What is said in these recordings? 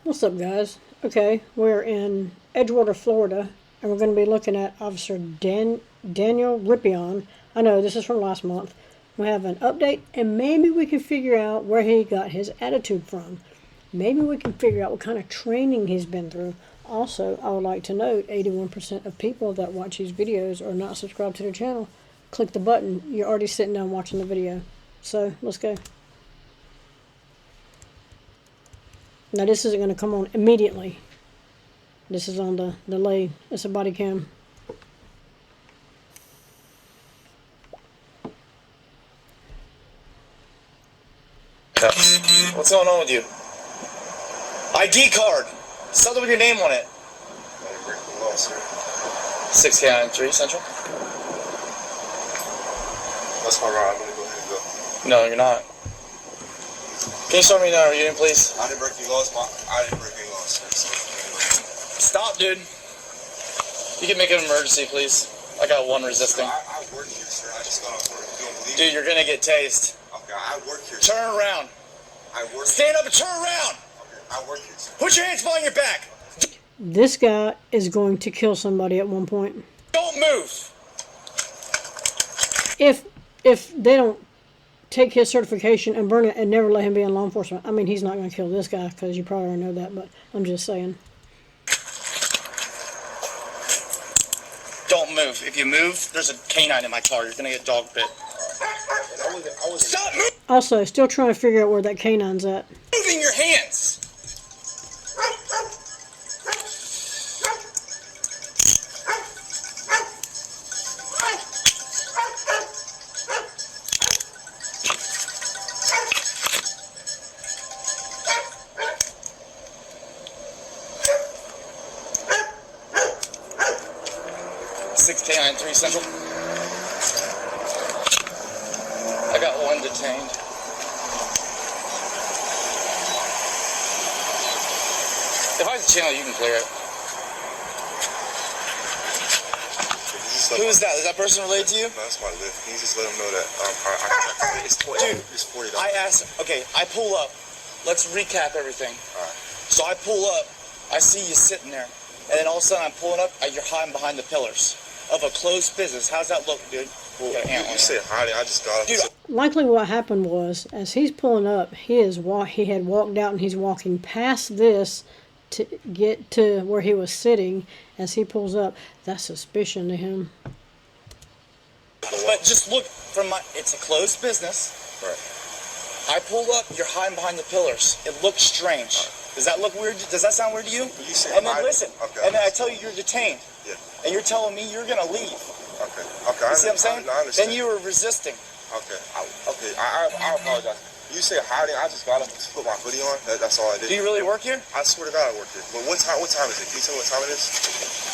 What's up, guys? Okay, we're in Edgewater, Florida, and we're going to be looking at Officer Daniel Rippion. I know this is from last month. We have an update, and maybe we can figure out where he got his attitude from. Maybe we can figure out what kind of training he's been through. Also, I would like to note 81% of people that watch these videos are not subscribed to the channel. Click the button. You're already sitting down watching the video. So, let's go. Now this isn't going to come on immediately. This is on the delay. It's a body cam. What's going on with you? ID card. Something with your name on it. 6K93 Central. That's my ride. I'm gonna go ahead and go. No, you're not. Can you show me your unit, please? I didn't break any laws. I didn't break any laws. Stop, dude. You can make an emergency, please. I got one resisting. I work here, sir. I just got off work. You don't believe Dude, you're gonna get tased. Okay, I work here. Turn around. I work. Stand up and turn around. Okay, I work here, sir. Put your hands behind your back. This guy is going to kill somebody at one point. Don't move. If they don't take his certification and burn it and never let him be in law enforcement, I mean, he's not going to kill this guy because you probably already know that, but I'm just saying. Don't move. If you move, there's a canine in my car. You're gonna get dog bit. Stop moving! Also, still trying to figure out where that canine's at. Moving your hands. 6K93 Central. I got one detained. If I channel, you can clear it. Who is that? Is that person related to you? No, that's my lift. Can you just let them know that it's $20. Dude, it's $40. I asked. Okay, I pull up. Let's recap everything. All right. So I pull up. I see you sitting there, and then all of a sudden I'm pulling up. You're hiding behind the pillars of a closed business. How's that look, dude? Well, you said hiding. I just got up. Dude, Likely what happened was, as he's pulling up, he had walked out and he's walking past this to get to where he was sitting. As he pulls up, that's suspicion to him. but just look from my. It's a closed business. Right. I pull up. You're hiding behind the pillars. It looks strange. Does that look weird? Does that sound weird to you? You said and then hiding. listen. Okay, and then I tell you you're detained. Yeah. And you're telling me you're gonna leave. Okay. Okay. You see what I'm saying? I understand. Then you were resisting. Okay. I apologize. You said hiding. I just got up to put my hoodie on. That's all I did. Do you really work here? I swear to God, I work here. But what time? What time is it? Can you tell me what time it is?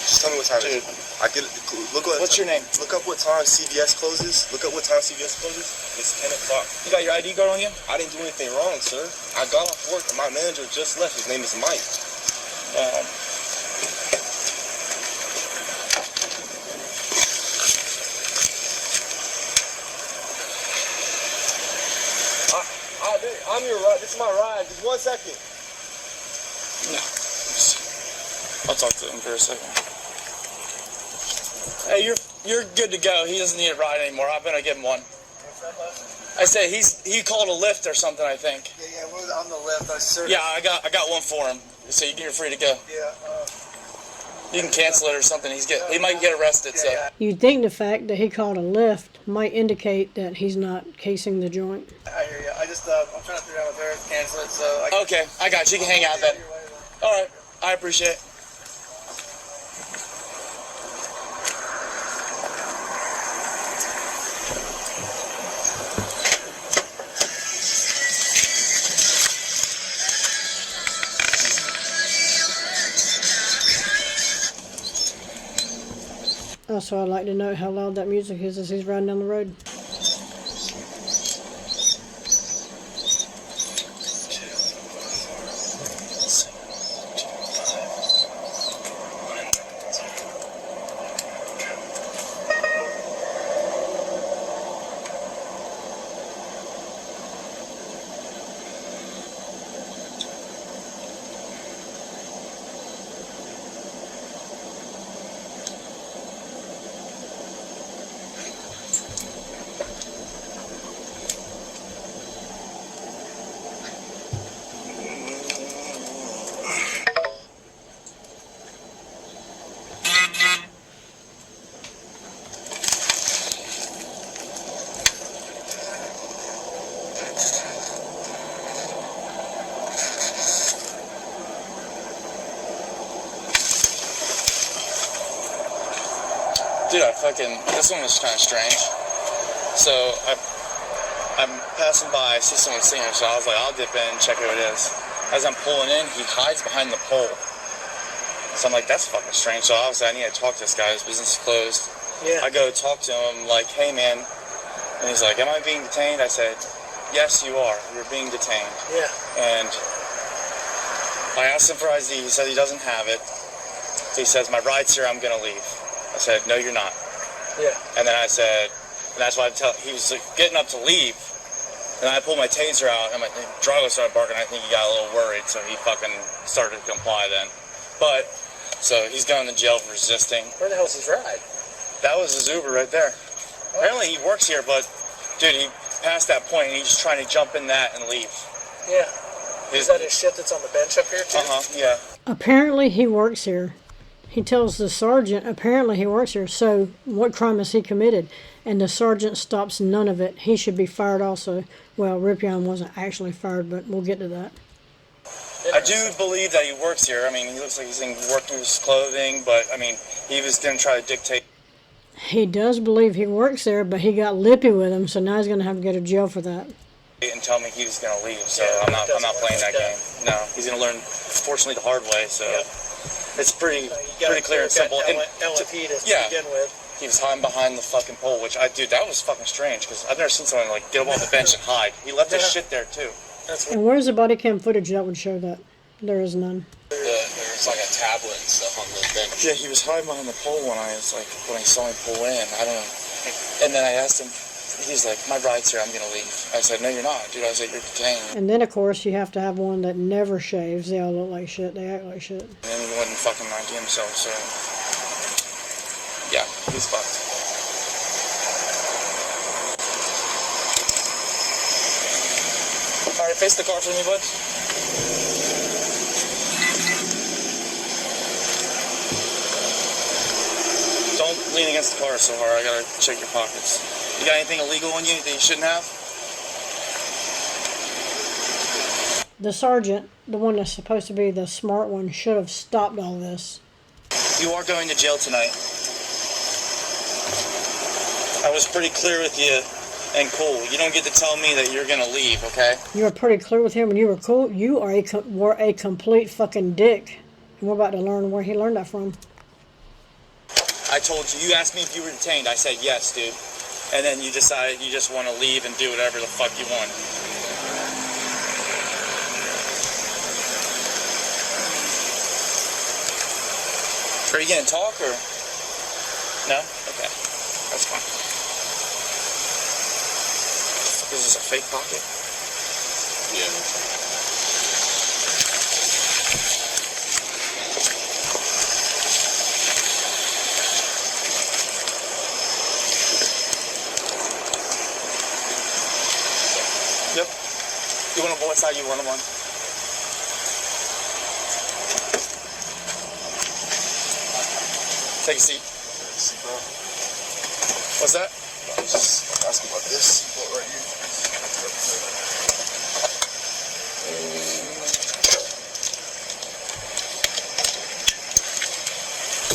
Just tell me what time it is. I get it. Look what. What's your name? Look up what time CVS closes. Look up what time CVS closes. It's 10 o'clock. You got your ID card on you? I didn't do anything wrong, sir. I got off work and my manager just left. His name is Mike. I'm your ride. This is my ride. Just 1 second. No. I'll talk to him for a second. Hey, you're good to go. He doesn't need a ride anymore. I'm gonna give him one. I said he called a lift or something. I think. Yeah, we're on the left. Yeah, I got one for him. So you're free to go. Yeah. You can cancel it or something. He might get arrested. So. You'd think the fact that he called a lift might indicate that he's not casing the joint. I hear you. I'm trying to figure out with her to cancel it, so Okay, I got you. You can hang out then. All right, I appreciate it. Also, I'd like to note how loud that music is as he's riding down the road. Dude, this one was kind of strange. So I'm passing by, I see someone singing, so I was like, I'll dip in and check who it is. As I'm pulling in, he hides behind the pole. So I'm like, that's fucking strange. So obviously I need to talk to this guy, his business is closed. Yeah. I go talk to him, like, hey man. And he's like, am I being detained? I said, yes, you are. You're being detained. Yeah. And I asked him for ID. He said he doesn't have it. He says, my ride's here, I'm gonna leave. I said, no, you're not. Yeah. And then I said, and that's why he was like, getting up to leave. And I pulled my taser out, and Drago started barking. I think he got a little worried, so he fucking started to comply then. But, so he's going to jail for resisting. Where the hell's his ride? That was his Uber right there. Apparently he works here, but, dude, he passed that point, and he's just trying to jump in that and leave. Yeah. Is that his shit that's on the bench up here, too? Yeah. Apparently he works here. He tells the sergeant apparently he works here. So what crime has he committed? And the sergeant stops none of it. He should be fired also. Well, Ripion wasn't actually fired, but we'll get to that. I do believe that he works here. I mean, he looks like he's in workers' clothing, but, I mean, he was going to try to dictate. He does believe he works there, but he got lippy with him, so now he's going to have to go to jail for that. And tell me he was going to leave, so Yeah, I'm not playing that game. No, he's going to learn, fortunately, the hard way, so it's pretty clear and simple. And LFE to yeah. begin with. He was hiding behind the fucking pole, dude, that was fucking strange, because I've never seen someone, like, get up on the bench and hide. He left his shit there, too. That's And where's the body cam footage that would show that? There is none. There's like a tablet and stuff on the bench. Yeah, he was hiding behind the pole when he saw me pull in. I don't know. And then I asked him, he's like, my ride's here, I'm going to leave. I said, no, you're not, dude. I said, you're detained. And then, of course, you have to have one that never shaves. They all look like shit. They act like shit. And then he wouldn't fucking ID himself, so... Yeah, he's fucked. Alright, face the car for me, bud. Don't lean against the car so hard. I gotta check your pockets. You got anything illegal on you that you shouldn't have? The sergeant, the one that's supposed to be the smart one, should have stopped all this. You are going to jail tonight. I was pretty clear with you and cool. You don't get to tell me that you're gonna leave, okay? You were pretty clear with him and you were cool. You were a complete fucking dick. And we're about to learn where he learned that from. I told you asked me if you were detained. I said yes, dude. And then you decided you just want to leave and do whatever the fuck you want. Are you gonna talk or? No? Okay. That's fine. Is this a fake pocket? Yeah. Yep. You want what side you want them on? Take a seat. What's that? I was just asking about this seatbelt right here.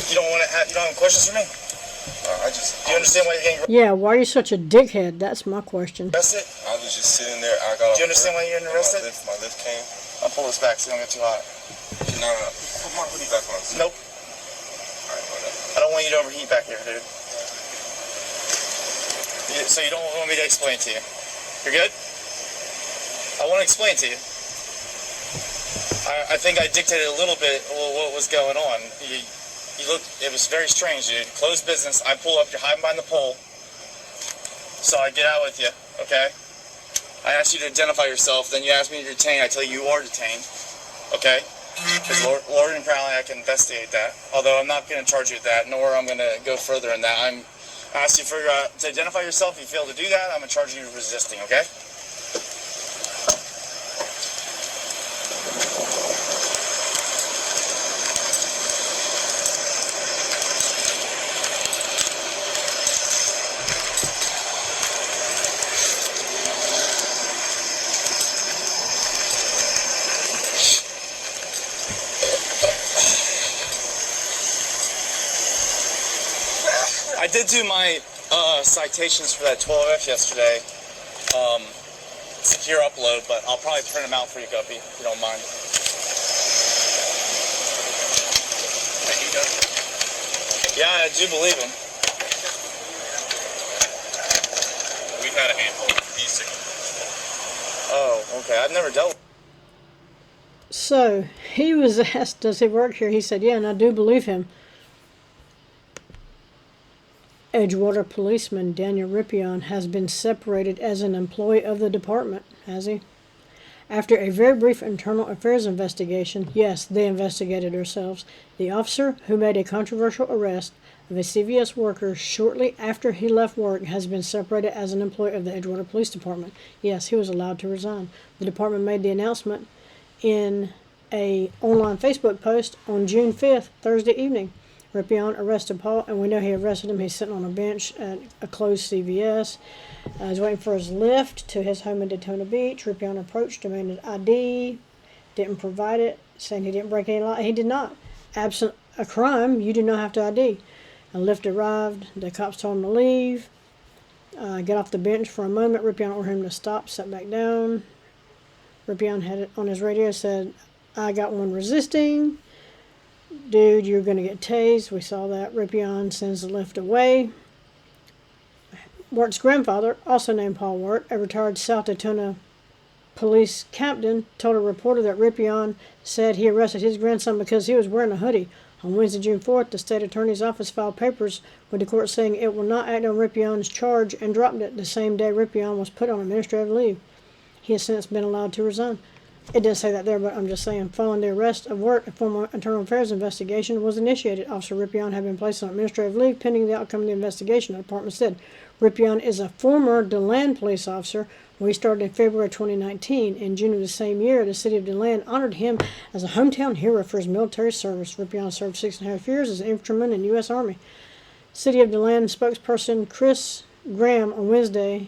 You don't want to have, you don't have questions for me? Do you understand why you're getting Yeah, why are you such a dickhead? That's my question. arrested? I was just sitting there. I got. Do you understand why you're getting arrested? My lift came. I'll pull this back so you don't get too hot. No. Put my hoodie back on. Nope. Alright, whatever. I don't want you to overheat back here, dude. So you don't want me to explain to you? You're good? I want to explain to you. I think I dictated a little bit what was going on. You look, it was very strange, dude. Closed business. I pull up, you're hiding behind the pole. So I get out with you, okay? I asked you to identify yourself, then you asked me to detain. I tell you you are detained, okay? Because Lord and Crowley, I can investigate that. Although I'm not going to charge you with that, nor I'm going to go further in that. I asked you to identify yourself. If you fail to do that, I'm going to charge you with resisting, okay? I I did do my citations for that 12F yesterday. Secure upload, but I'll probably print them out for you, Guppy, if you don't mind. Yeah, I do believe him. We've had a handful of these. Oh, okay. I've never dealt with. So he was asked, does he work here? He said, yeah, and I do believe him. Edgewater policeman Daniel Rippion has been separated as an employee of the department, has he? After a very brief internal affairs investigation, yes, they investigated themselves, the officer who made a controversial arrest of a CVS worker shortly after he left work has been separated as an employee of the Edgewater Police Department. Yes, he was allowed to resign. The department made the announcement in a online Facebook post on June 5th, Thursday evening. Rippion arrested Paul, and we know he arrested him. He's sitting on a bench at a closed CVS. He's waiting for his lift to his home in Daytona Beach. Rippion approached, demanded ID, didn't provide it, saying he didn't break any law. He did not. Absent a crime, you do not have to ID. A lift arrived. The cops told him to leave. Get off the bench for a moment. Rippion ordered him to stop, sat back down. Rippion had it on his radio, said, I got one resisting. Dude, you're going to get tased. We saw that. Rippion sends the lift away. Wirt's grandfather, also named Paul Wirt, a retired South Daytona police captain, told a reporter that Rippion said he arrested his grandson because he was wearing a hoodie. On Wednesday, June 4th, the state attorney's office filed papers with the court saying it will not act on Rippion's charge and dropped it the same day Rippion was put on administrative leave. He has since been allowed to resign. It didn't say that there, but I'm just saying, following the arrest of Wirt, a formal internal affairs investigation was initiated. Officer Rippion had been placed on administrative leave pending the outcome of the investigation, the department said. Rippion is a former DeLand police officer. When he started in February 2019. In June of the same year, the city of DeLand honored him as a hometown hero for his military service. Rippion served 6.5 years as an infantryman in the U.S. Army. City of DeLand spokesperson Chris Graham on Wednesday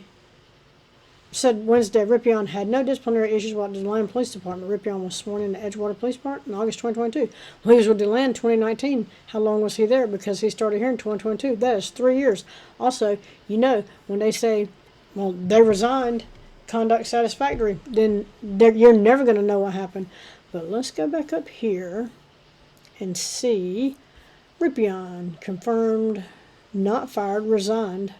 Rippion had no disciplinary issues with the DeLand Police Department. Rippion was sworn in the Edgewater Police Department in August 2022. When he was with DeLand in 2019, how long was he there? Because he started here in 2022. That is 3 years. Also, when they say, well, they resigned, conduct satisfactory, then you're never going to know what happened. But let's go back up here and see. Rippion confirmed, not fired, resigned.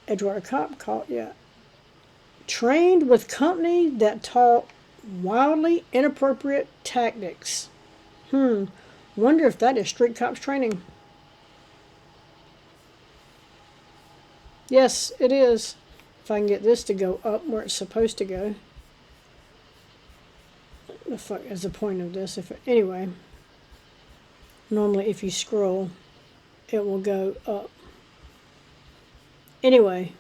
Edgewater cop caught, trained with company that taught wildly inappropriate tactics. Wonder if that is street cops training. Yes, it is. If I can get this to go up where it's supposed to go. What the fuck is the point of this? Anyway, normally if you scroll, it will go up. Anyway,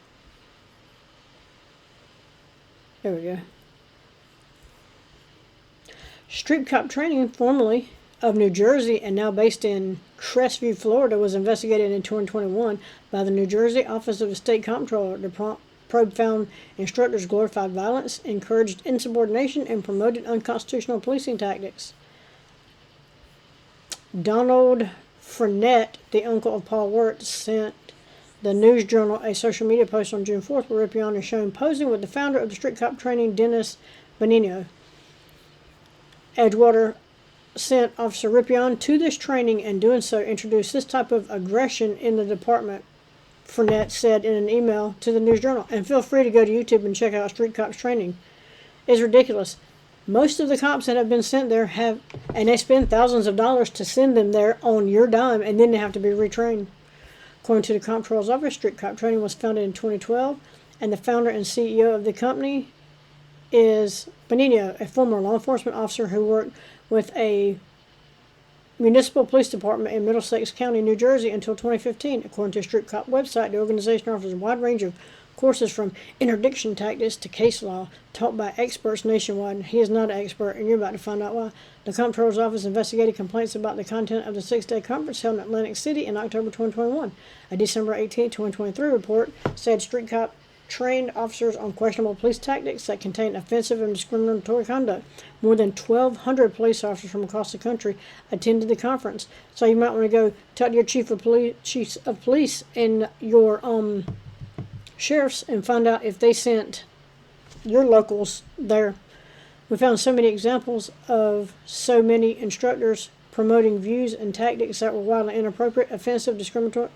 there we go. Street cop training, formerly of New Jersey and now based in Crestview, Florida, was investigated in 2021 by the New Jersey Office of the State Comptroller. The probe found instructors glorified violence, encouraged insubordination, and promoted unconstitutional policing tactics. Donald Frenette, the uncle of Paul Wirt, sent the News Journal a social media post on June 4th where Rippion is shown posing with the founder of the street cop training, Dennis Benigno. Edgewater sent Officer Rippion to this training and doing so introduced this type of aggression in the department, Frenette said in an email to the News Journal. And feel free to go to YouTube and check out street cops training. It's ridiculous. Most of the cops that have been sent there and they spend thousands of dollars to send them there on your dime, and then they have to be retrained. According to the Comptroller's Office, street cop training was founded in 2012, and the founder and CEO of the company is Benigno, a former law enforcement officer who worked with a municipal police department in Middlesex County, New Jersey until 2015. According to a street cop website, the organization offers a wide range of courses from interdiction tactics to case law taught by experts nationwide. He is not an expert, and you're about to find out why. The Comptroller's Office investigated complaints about the content of the 6-day conference held in Atlantic City in October 2021. A December 18, 2023 report said street cop trained officers on questionable police tactics that contain offensive and discriminatory conduct. More than 1,200 police officers from across the country attended the conference. So you might want to go talk to your chiefs of police and your sheriffs and find out if they sent your locals there. We found so many examples of so many instructors promoting views and tactics that were wildly inappropriate, offensive, discriminatory,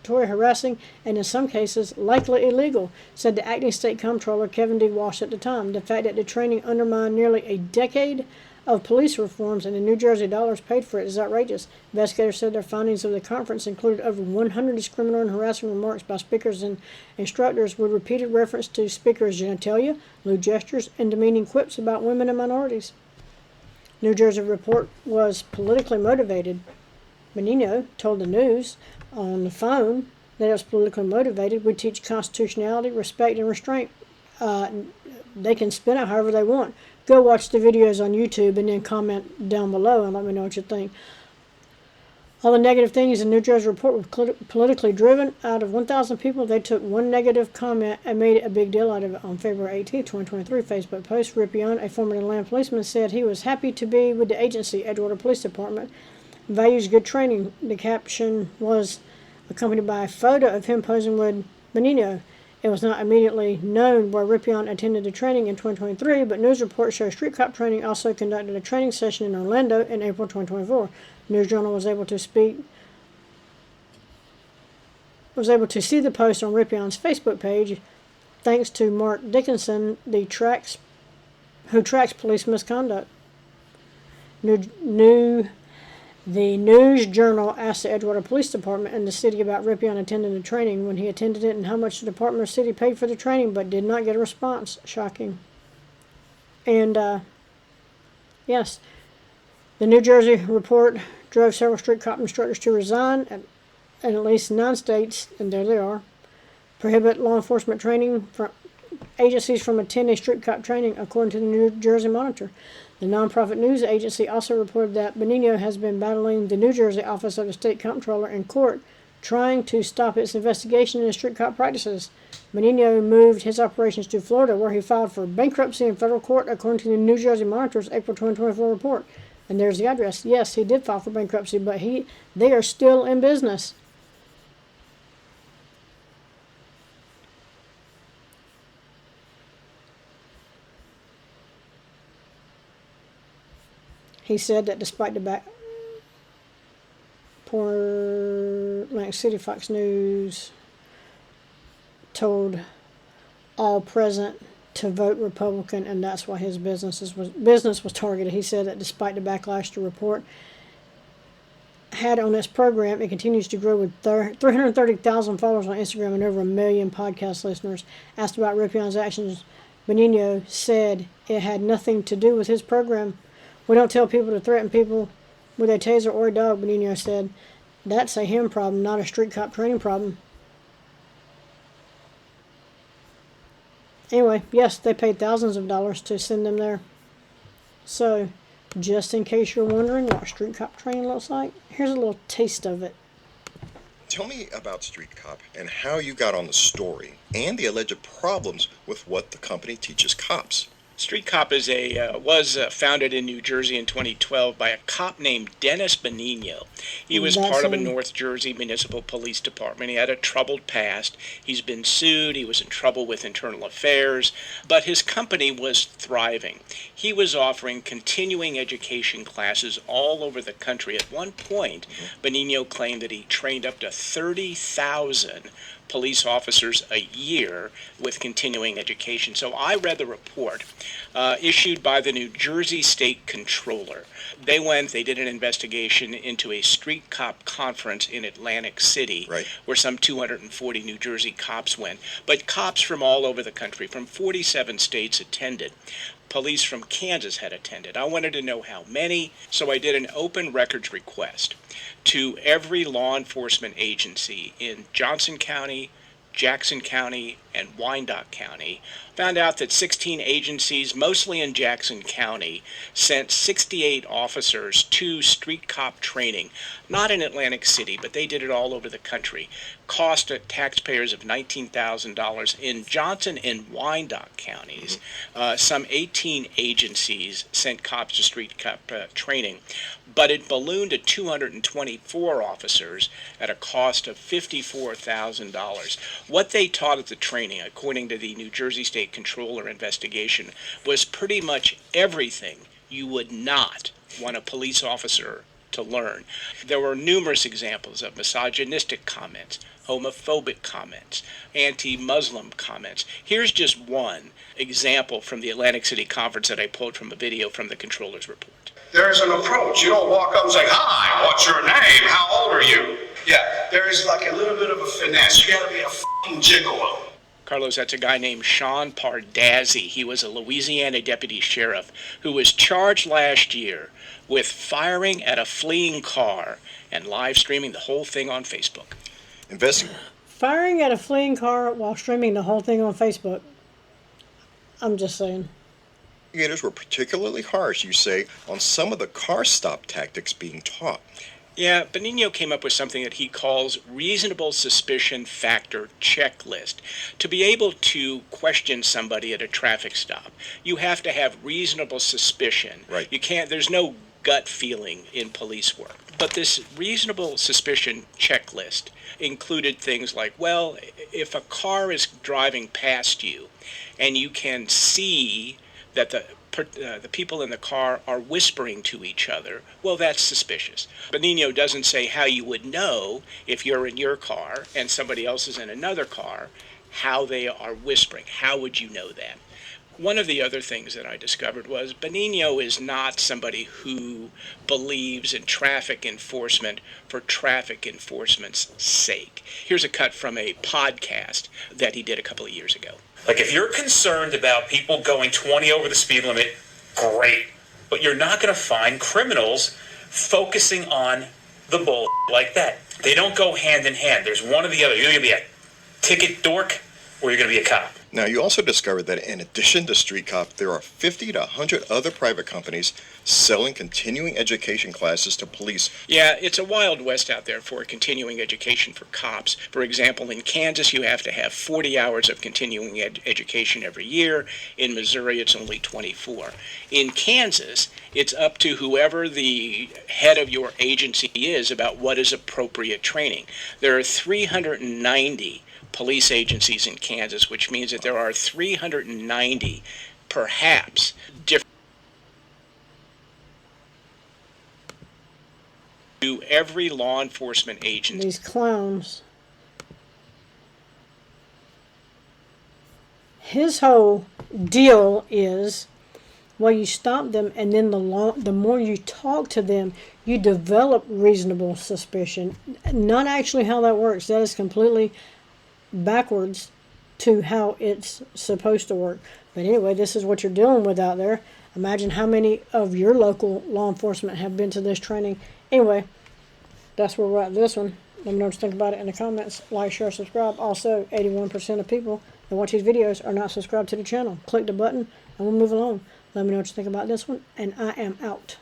harassing, and in some cases likely illegal, said the acting state comptroller Kevin D. Walsh at the time. The fact that the training undermined nearly a decade of police reforms and the New Jersey dollars paid for it is outrageous. Investigators said their findings of the conference included over 100 discriminatory and harassing remarks by speakers and instructors with repeated reference to speakers' genitalia, lewd gestures, and demeaning quips about women and minorities. New Jersey report was politically motivated. Benigno told the news on the phone that it was politically motivated. We teach constitutionality, respect, and restraint. They can spin it however they want. Go watch the videos on YouTube and then comment down below and let me know what you think. All the negative things in New Jersey report were politically driven. Out of 1,000 people, they took one negative comment and made a big deal out of it. On February 18, 2023, Facebook post, Rippion, a former Atlanta policeman, said he was happy to be with the agency, Edgewater Police Department. Values good training. The caption was accompanied by a photo of him posing with Benigno. It was not immediately known where Rippion attended the training in 2023, but news reports show Street Cop Training also conducted a training session in Orlando in April 2024. News Journal was able to see the post on Rippion's Facebook page, thanks to Mark Dickinson, who tracks police misconduct. The News Journal asked the Edgewater Police Department and the city about Rippion attending the training, when he attended it, and how much the department or city paid for the training, but did not get a response. Shocking. And, yes, the New Jersey report drove several street cop instructors to resign in at least 9 states, and there they are. Prohibit law enforcement training from agencies from attending street cop training, according to the New Jersey Monitor. The nonprofit news agency also reported that Benigno has been battling the New Jersey Office of the State Comptroller in court, trying to stop its investigation into street cop practices. Benigno moved his operations to Florida, where he filed for bankruptcy in federal court, according to the New Jersey Monitor's April 2024 report. And there's the address. Yes, he did file for bankruptcy, but they are still in business. He said that despite the poor Atlantic City Fox News told all present to vote Republican, and that's why his business was targeted. He said that despite the backlash the report had on its program, it continues to grow with 330,000 followers on Instagram and over 1 million podcast listeners. Asked about Rippion's actions, Benigno said it had nothing to do with his program. We don't tell people to threaten people with a taser or a dog, Benigno said. That's a him problem, not a street cop training problem. Anyway, yes, they paid thousands of dollars to send them there. So, just in case you're wondering what street cop training looks like, here's a little taste of it. Tell me about Street Cop and how you got on the story and the alleged problems with what the company teaches cops. Street Cop was founded in New Jersey in 2012 by a cop named Dennis Benigno. He was part of a North Jersey Municipal Police Department. He had a troubled past. He's been sued. He was in trouble with internal affairs. But his company was thriving. He was offering continuing education classes all over the country. At one point, Benigno claimed that he trained up to 30,000 police officers a year with continuing education. So I read the report issued by the New Jersey State Comptroller. They did an investigation into a street cop conference in Atlantic City, right, where some 240 New Jersey cops went. But cops from all over the country, from 47 states attended. Police from Kansas had attended. I wanted to know how many, so I did an open records request to every law enforcement agency in Johnson County, Jackson County, and Wyandotte County, found out that 16 agencies, mostly in Jackson County, sent 68 officers to street cop training, not in Atlantic City, but they did it all over the country. Cost taxpayers of $19,000 in Johnson and Wyandotte counties. Some 18 agencies sent cops to street cop training, but it ballooned to 224 officers at a cost of $54,000. What they taught at the training, according to the New Jersey State Controller investigation, was pretty much everything you would not want a police officer to learn. There were numerous examples of misogynistic comments, homophobic comments, anti-Muslim comments. Here's just one example from the Atlantic City conference that I pulled from a video from the Controller's report. There's an approach. You don't walk up and say, "Hi, what's your name? How old are you?" Yeah, there is like a little bit of a finesse. You gotta be a fucking gigolo. Carlos, that's a guy named Sean Pardazzi. He was a Louisiana deputy sheriff who was charged last year with firing at a fleeing car and live streaming the whole thing on Facebook. Firing at a fleeing car while streaming the whole thing on Facebook. I'm just saying. Investigators were particularly harsh, you say, on some of the car stop tactics being taught. Yeah, Benigno came up with something that he calls reasonable suspicion factor checklist. To be able to question somebody at a traffic stop, you have to have reasonable suspicion. Right. You can't, there's no gut feeling in police work. But this reasonable suspicion checklist included things like, well, if a car is driving past you and you can see that the people in the car are whispering to each other, well, that's suspicious. Benigno doesn't say how you would know if you're in your car and somebody else is in another car, how they are whispering. How would you know that? One of the other things that I discovered was Benigno is not somebody who believes in traffic enforcement for traffic enforcement's sake. Here's a cut from a podcast that he did a couple of years ago. Like, if you're concerned about people going 20 over the speed limit, great. But you're not going to find criminals focusing on the bull like that. They don't go hand in hand. There's one or the other. You're going to be a ticket dork or you're going to be a cop. Now, you also discovered that in addition to Street Cop, there are 50 to 100 other private companies selling continuing education classes to police. Yeah, it's a wild west out there for continuing education for cops. For example, in Kansas, you have to have 40 hours of continuing education every year. In Missouri, it's only 24. In Kansas, it's up to whoever the head of your agency is about what is appropriate training. There are 390 police agencies in Kansas, which means that there are 390, perhaps, different to every law enforcement agency. These clowns. His whole deal is, well, you stop them, and then the more you talk to them, you develop reasonable suspicion. Not actually how that works. That is completely backwards to how it's supposed to work. But anyway, this is what you're dealing with out there. Imagine how many of your local law enforcement have been to this training. Anyway, that's where we're at this one. Let me know what you think about it in the comments. Like, share, subscribe. Also, 81% of people that watch these videos are not subscribed to the channel. Click the button and we'll move along. Let me know what you think about this one, and I am out.